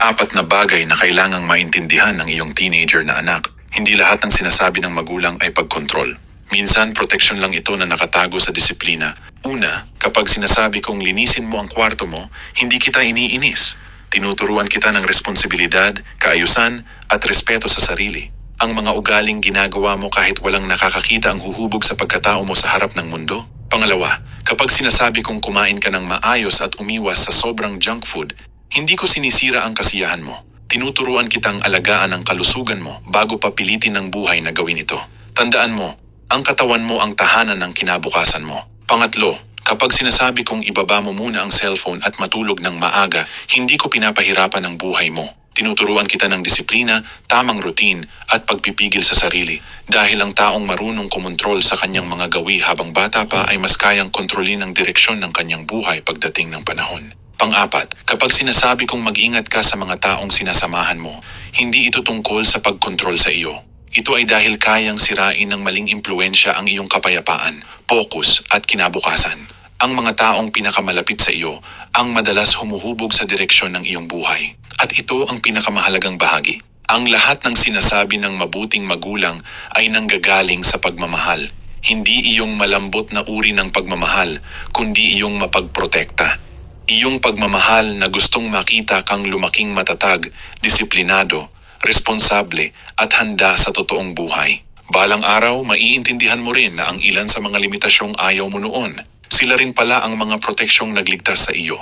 4 na bagay na kailangang maintindihan ng iyong teenager na anak. Hindi lahat ng sinasabi ng magulang ay pagkontrol. Minsan, proteksyon lang ito na nakatago sa disiplina. Una, kapag sinasabi kong linisin mo ang kwarto mo, hindi kita iniinis. Tinuturuan kita ng responsibilidad, kaayusan, at respeto sa sarili. Ang mga ugaling ginagawa mo kahit walang nakakakita ang huhubog sa pagkatao mo sa harap ng mundo. Pangalawa, kapag sinasabi kong kumain ka ng maayos at umiwas sa sobrang junk food, hindi ko sinisira ang kasiyahan mo. Tinuturuan kitang alagaan ang kalusugan mo bago pa pilitin ng buhay na gawin ito. Tandaan mo, ang katawan mo ang tahanan ng kinabukasan mo. Pangatlo, kapag sinasabi kong ibaba mo muna ang cellphone at matulog ng maaga, hindi ko pinapahirapan ang buhay mo. Tinuturuan kita ng disiplina, tamang routine, at pagpipigil sa sarili. Dahil ang taong marunong kumontrol sa kanyang mga gawi habang bata pa ay mas kayang kontrolin ang direksyon ng kanyang buhay pagdating ng panahon. Pang-apat, kapag sinasabi kong mag-ingat ka sa mga taong sinasamahan mo, hindi ito tungkol sa pagkontrol sa iyo. Ito ay dahil kayang sirain ng maling impluensya ang iyong kapayapaan, focus at kinabukasan. Ang mga taong pinakamalapit sa iyo ang madalas humuhubog sa direksyon ng iyong buhay. At ito ang pinakamahalagang bahagi. Ang lahat ng sinasabi ng mabuting magulang ay nanggagaling sa pagmamahal. Hindi iyong malambot na uri ng pagmamahal, kundi iyong mapagprotekta. Iyong pagmamahal na gustong makita kang lumaking matatag, disiplinado, responsable at handa sa totoong buhay. Balang araw, maiintindihan mo rin na ang ilan sa mga limitasyong ayaw mo noon, sila rin pala ang mga proteksyong nagligtas sa iyo.